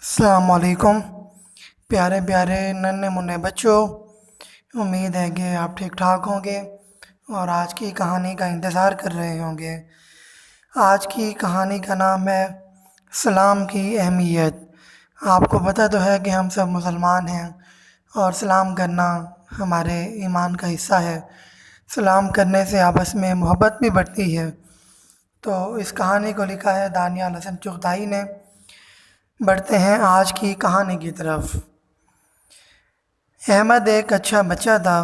السلام علیکم پیارے پیارے ننھے منھے بچوں، امید ہے کہ آپ ٹھیک ٹھاک ہوں گے اور آج کی کہانی کا انتظار کر رہے ہوں گے۔ آج کی کہانی کا نام ہے سلام کی اہمیت۔ آپ کو پتہ تو ہے کہ ہم سب مسلمان ہیں اور سلام کرنا ہمارے ایمان کا حصہ ہے۔ سلام کرنے سے آپس میں محبت بھی بڑھتی ہے۔ تو اس کہانی کو لکھا ہے دانیال حسن چغتائی نے۔ بڑھتے ہیں آج کی کہانی کی طرف۔ احمد ایک اچھا بچہ تھا۔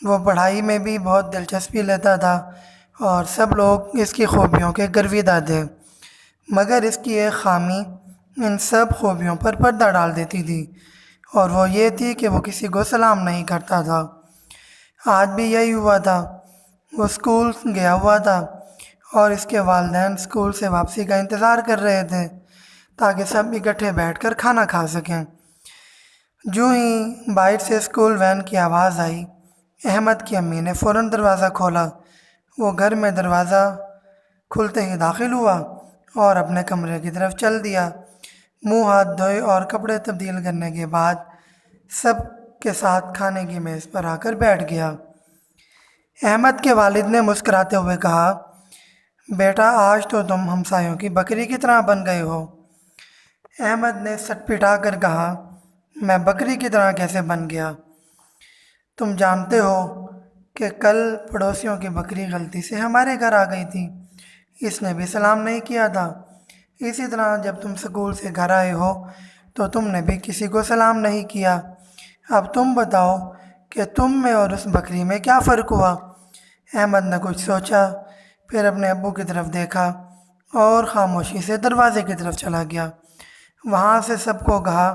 وہ پڑھائی میں بھی بہت دلچسپی لیتا تھا اور سب لوگ اس کی خوبیوں کے گرویدہ تھے، مگر اس کی ایک خامی ان سب خوبیوں پر پردہ ڈال دیتی تھی، اور وہ یہ تھی کہ وہ کسی کو سلام نہیں کرتا تھا۔ آج بھی یہی ہوا تھا۔ وہ اسکول گیا ہوا تھا اور اس کے والدین اسکول سے واپسی کا انتظار کر رہے تھے تاکہ سب اکٹھے بیٹھ کر کھانا کھا سکیں۔ جو ہی باہر سے اسکول وین کی آواز آئی، احمد کی امی نے فوراً دروازہ کھولا۔ وہ گھر میں دروازہ کھلتے ہی داخل ہوا اور اپنے کمرے کی طرف چل دیا۔ منہ ہاتھ دھوئے اور کپڑے تبدیل کرنے کے بعد سب کے ساتھ کھانے کی میز پر آ کر بیٹھ گیا۔ احمد کے والد نے مسکراتے ہوئے کہا، بیٹا آج تو تم ہمسایوں کی بکری کی طرح بن گئے ہو۔ احمد نے سٹ پٹا کر کہا، میں بکری کی طرح کیسے بن گیا؟ تم جانتے ہو کہ کل پڑوسیوں کی بکری غلطی سے ہمارے گھر آ گئی تھی، اس نے بھی سلام نہیں کیا تھا۔ اسی طرح جب تم سکول سے گھر آئے ہو تو تم نے بھی کسی کو سلام نہیں کیا۔ اب تم بتاؤ کہ تم میں اور اس بکری میں کیا فرق ہوا؟ احمد نے کچھ سوچا، پھر اپنے ابو کی طرف دیکھا اور خاموشی سے دروازے کی طرف چلا گیا۔ وہاں سے سب کو کہا،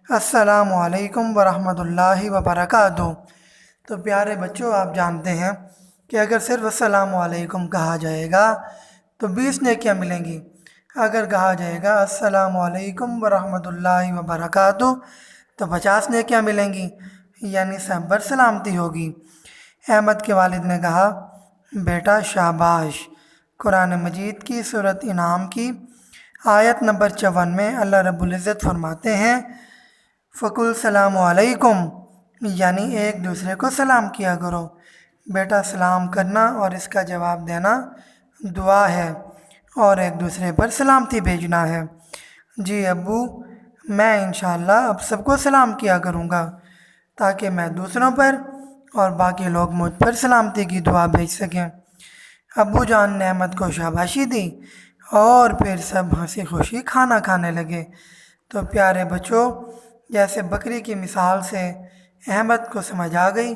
السلام علیکم ورحمۃ اللہ وبرکاتہ۔ تو پیارے بچوں، آپ جانتے ہیں کہ اگر صرف السلام علیکم کہا جائے گا تو 20 نیکیاں ملیں گی۔ اگر کہا جائے گا السلام علیکم ورحمۃ اللہ وبرکاتہ تو 50 نیکیاں ملیں گی، یعنی سب پر سلامتی ہوگی۔ احمد کے والد نے کہا، بیٹا شاباش۔ قرآن مجید کی سورۃ انعام کی آیت نمبر 54 میں اللہ رب العزت فرماتے ہیں، فَقُلْ سلام علیکم، یعنی ایک دوسرے کو سلام کیا کرو۔ بیٹا سلام کرنا اور اس کا جواب دینا دعا ہے اور ایک دوسرے پر سلامتی بھیجنا ہے۔ جی ابو، میں انشاءاللہ اب سب کو سلام کیا کروں گا تاکہ میں دوسروں پر اور باقی لوگ مجھ پر سلامتی کی دعا بھیج سکیں۔ ابو جان نے احمد کو شاباشی دی اور پھر سب ہنسی خوشی کھانا کھانے لگے۔ تو پیارے بچوں، جیسے بکری کی مثال سے احمد کو سمجھ آ گئی،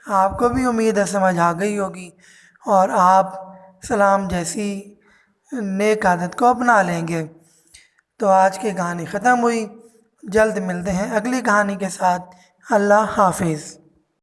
آپ کو بھی امید ہے سمجھ آ گئی ہوگی اور آپ سلام جیسی نیک عادت کو اپنا لیں گے۔ تو آج کی کہانی ختم ہوئی۔ جلد ملتے ہیں اگلی کہانی کے ساتھ۔ اللہ حافظ۔